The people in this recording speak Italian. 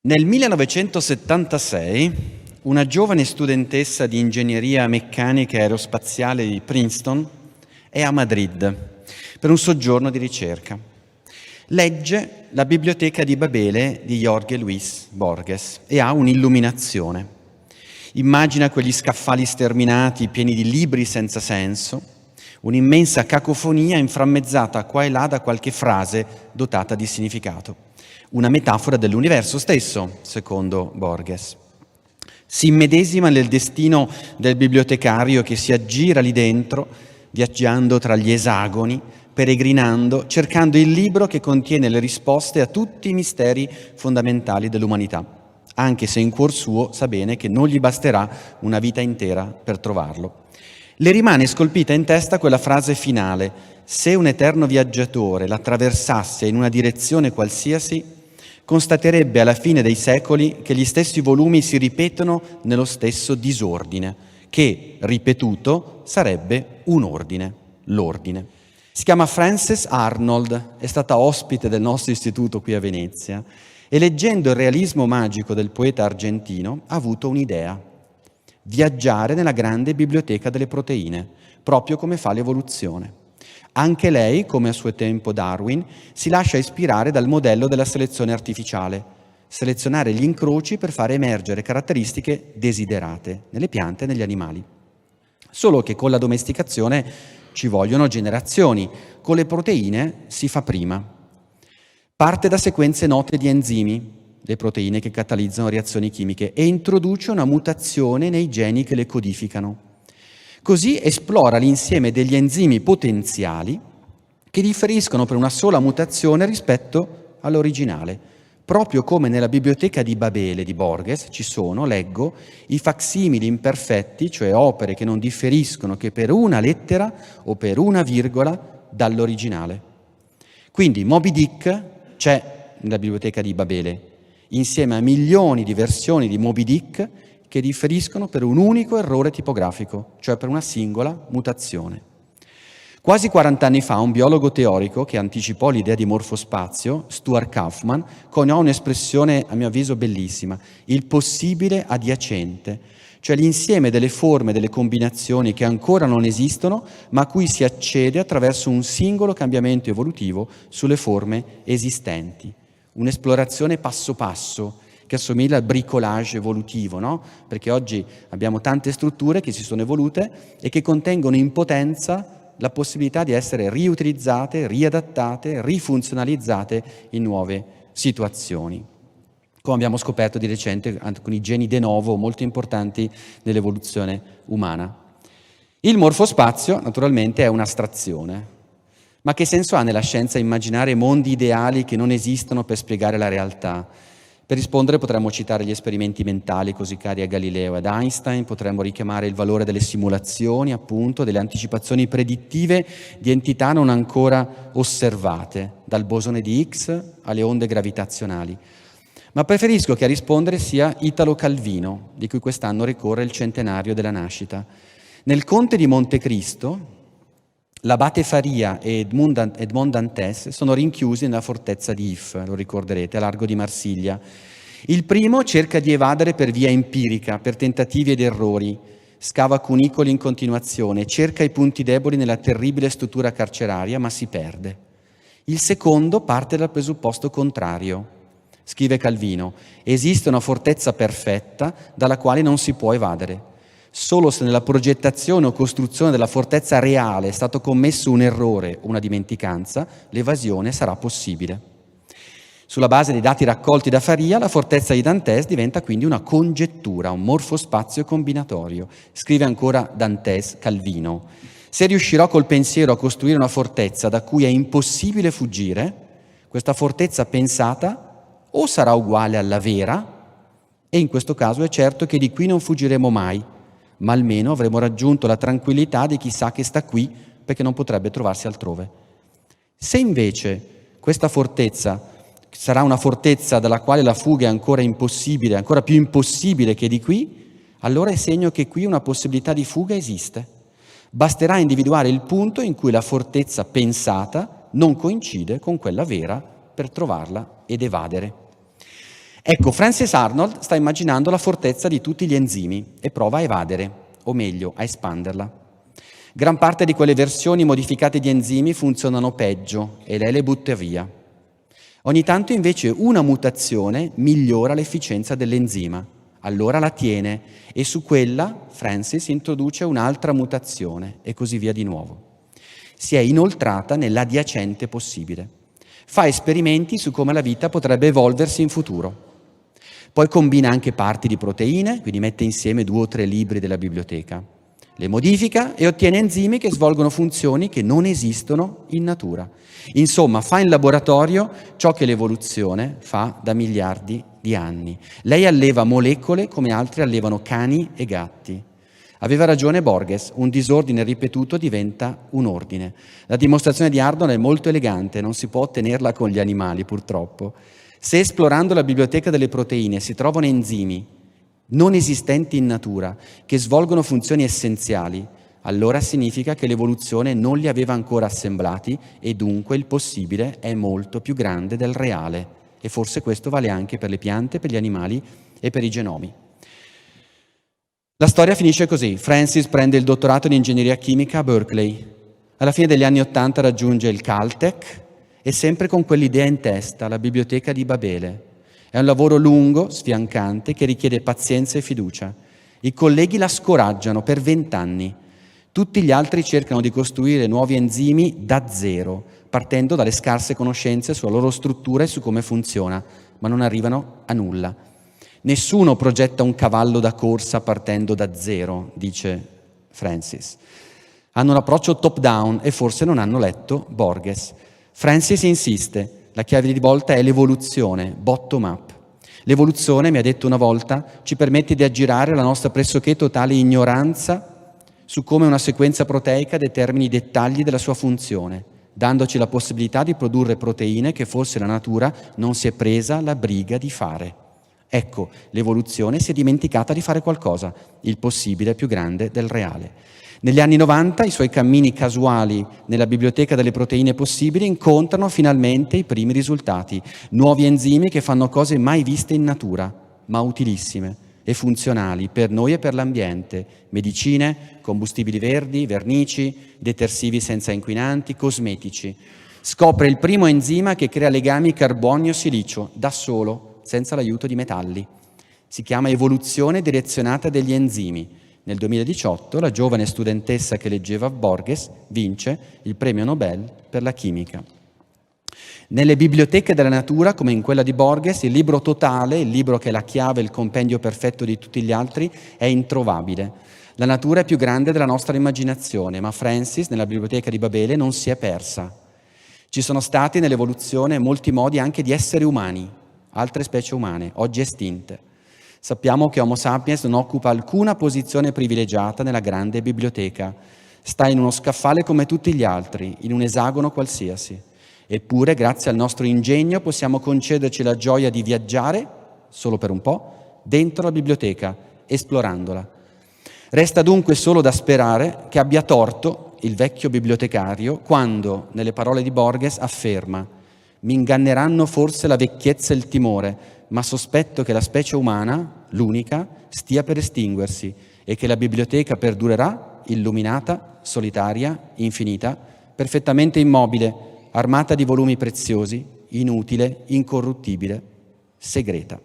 Nel 1976 una giovane studentessa di ingegneria meccanica e aerospaziale di Princeton è a Madrid per un soggiorno di ricerca. Legge la Biblioteca di Babele di Jorge Luis Borges e ha un'illuminazione. Immagina quegli scaffali sterminati pieni di libri senza senso, un'immensa cacofonia inframmezzata qua e là da qualche frase dotata di significato. Una metafora dell'universo stesso, secondo Borges. Si immedesima nel destino del bibliotecario che si aggira lì dentro, viaggiando tra gli esagoni, peregrinando, cercando il libro che contiene le risposte a tutti i misteri fondamentali dell'umanità, anche se in cuor suo sa bene che non gli basterà una vita intera per trovarlo. Le rimane scolpita in testa quella frase finale: se un eterno viaggiatore l'attraversasse in una direzione qualsiasi, constaterebbe alla fine dei secoli che gli stessi volumi si ripetono nello stesso disordine, che, ripetuto, sarebbe un ordine, l'ordine. Si chiama Frances Arnold, è stata ospite del nostro istituto qui a Venezia e leggendo il realismo magico del poeta argentino ha avuto un'idea: viaggiare nella grande biblioteca delle proteine, proprio come fa l'evoluzione. Anche lei, come a suo tempo Darwin, si lascia ispirare dal modello della selezione artificiale, selezionare gli incroci per fare emergere caratteristiche desiderate nelle piante e negli animali. Solo che con la domesticazione ci vogliono generazioni, con le proteine si fa prima. Parte da sequenze note di enzimi, le proteine che catalizzano reazioni chimiche, e introduce una mutazione nei geni che le codificano. Così esplora l'insieme degli enzimi potenziali che differiscono per una sola mutazione rispetto all'originale, proprio come nella Biblioteca di Babele di Borges ci sono, leggo, i facsimili imperfetti, cioè opere che non differiscono che per una lettera o per una virgola dall'originale. Quindi Moby Dick c'è nella Biblioteca di Babele, insieme a milioni di versioni di Moby Dick che differiscono per un unico errore tipografico, cioè per una singola mutazione. Quasi 40 anni fa un biologo teorico che anticipò l'idea di morfospazio, Stuart Kauffman, coniò un'espressione a mio avviso bellissima: il possibile adiacente, cioè l'insieme delle forme, delle combinazioni che ancora non esistono, ma a cui si accede attraverso un singolo cambiamento evolutivo sulle forme esistenti. Un'esplorazione passo passo, che assomiglia al bricolage evolutivo, no? Perché oggi abbiamo tante strutture che si sono evolute e che contengono in potenza la possibilità di essere riutilizzate, riadattate, rifunzionalizzate in nuove situazioni. Come abbiamo scoperto di recente con i geni de novo molto importanti nell'evoluzione umana. Il morfospazio, naturalmente, è un'astrazione. Ma che senso ha nella scienza immaginare mondi ideali che non esistono per spiegare la realtà? Per rispondere potremmo citare gli esperimenti mentali così cari a Galileo ed Einstein, potremmo richiamare il valore delle simulazioni, appunto, delle anticipazioni predittive di entità non ancora osservate, dal bosone di Higgs alle onde gravitazionali. Ma preferisco che a rispondere sia Italo Calvino, di cui quest'anno ricorre il centenario della nascita. Nel Conte di Montecristo, l'abate Faria e Edmond Dantes sono rinchiusi nella fortezza di If, lo ricorderete, a largo di Marsiglia. Il primo cerca di evadere per via empirica, per tentativi ed errori, scava cunicoli in continuazione, cerca i punti deboli nella terribile struttura carceraria, ma si perde. Il secondo parte dal presupposto contrario. Scrive Calvino: esiste una fortezza perfetta dalla quale non si può evadere. Solo se nella progettazione o costruzione della fortezza reale è stato commesso un errore o una dimenticanza, l'evasione sarà possibile. Sulla base dei dati raccolti da Faria, la fortezza di Dantes diventa quindi una congettura, un morfospazio combinatorio. Scrive ancora Dantes, Calvino: se riuscirò col pensiero a costruire una fortezza da cui è impossibile fuggire, questa fortezza pensata o sarà uguale alla vera, e in questo caso è certo che di qui non fuggiremo mai, ma almeno avremo raggiunto la tranquillità di chi sa che sta qui perché non potrebbe trovarsi altrove. Se invece questa fortezza sarà una fortezza dalla quale la fuga è ancora impossibile, ancora più impossibile che di qui, allora è segno che qui una possibilità di fuga esiste. Basterà individuare il punto in cui la fortezza pensata non coincide con quella vera per trovarla ed evadere. Ecco, Francis Arnold sta immaginando la fortezza di tutti gli enzimi e prova a evadere, o meglio, a espanderla. Gran parte di quelle versioni modificate di enzimi funzionano peggio e lei le butta via. Ogni tanto invece una mutazione migliora l'efficienza dell'enzima, allora la tiene e su quella Francis introduce un'altra mutazione e così via di nuovo. Si è inoltrata nell'adiacente possibile. Fa esperimenti su come la vita potrebbe evolversi in futuro. Poi combina anche parti di proteine, quindi mette insieme 2 o 3 libri della biblioteca. Le modifica e ottiene enzimi che svolgono funzioni che non esistono in natura. Insomma, fa in laboratorio ciò che l'evoluzione fa da miliardi di anni. Lei alleva molecole come altri allevano cani e gatti. Aveva ragione Borges, un disordine ripetuto diventa un ordine. La dimostrazione di Arnold è molto elegante, non si può ottenerla con gli animali purtroppo. Se esplorando la biblioteca delle proteine si trovano enzimi non esistenti in natura che svolgono funzioni essenziali, allora significa che l'evoluzione non li aveva ancora assemblati e dunque il possibile è molto più grande del reale. E forse questo vale anche per le piante, per gli animali e per i genomi. La storia finisce così. Francis prende il dottorato in ingegneria chimica a Berkeley. Alla fine degli anni '80 raggiunge il Caltech e sempre con quell'idea in testa, la biblioteca di Babele. È un lavoro lungo, sfiancante, che richiede pazienza e fiducia. I colleghi la scoraggiano per 20 anni. Tutti gli altri cercano di costruire nuovi enzimi da zero, partendo dalle scarse conoscenze sulla loro struttura e su come funziona, ma non arrivano a nulla. Nessuno progetta un cavallo da corsa partendo da zero, dice Francis. Hanno un approccio top-down e forse non hanno letto Borges. Francis insiste, la chiave di volta è l'evoluzione, bottom-up. L'evoluzione, mi ha detto una volta, ci permette di aggirare la nostra pressoché totale ignoranza su come una sequenza proteica determini i dettagli della sua funzione, dandoci la possibilità di produrre proteine che forse la natura non si è presa la briga di fare. Ecco, l'evoluzione si è dimenticata di fare qualcosa, il possibile più grande del reale. Negli anni '90 i suoi cammini casuali nella biblioteca delle proteine possibili incontrano finalmente i primi risultati, nuovi enzimi che fanno cose mai viste in natura, ma utilissime e funzionali per noi e per l'ambiente, medicine, combustibili verdi, vernici, detersivi senza inquinanti, cosmetici. Scopre il primo enzima che crea legami carbonio-silicio, da solo, senza l'aiuto di metalli. Si chiama evoluzione direzionata degli enzimi. Nel 2018 la giovane studentessa che leggeva Borges vince il premio Nobel per la chimica. Nelle biblioteche della natura, come in quella di Borges, il libro totale, il libro che è la chiave, il compendio perfetto di tutti gli altri, è introvabile. La natura è più grande della nostra immaginazione, ma Francis, nella biblioteca di Babele, non si è persa. Ci sono stati nell'evoluzione molti modi anche di esseri umani, altre specie umane, oggi estinte. Sappiamo che Homo sapiens non occupa alcuna posizione privilegiata nella grande biblioteca. Sta in uno scaffale come tutti gli altri, in un esagono qualsiasi. Eppure, grazie al nostro ingegno, possiamo concederci la gioia di viaggiare, solo per un po', dentro la biblioteca, esplorandola. Resta dunque solo da sperare che abbia torto il vecchio bibliotecario quando, nelle parole di Borges, afferma: «Mi inganneranno forse la vecchiezza e il timore, ma sospetto che la specie umana, l'unica, stia per estinguersi e che la biblioteca perdurerà illuminata, solitaria, infinita, perfettamente immobile, armata di volumi preziosi, inutile, incorruttibile, segreta».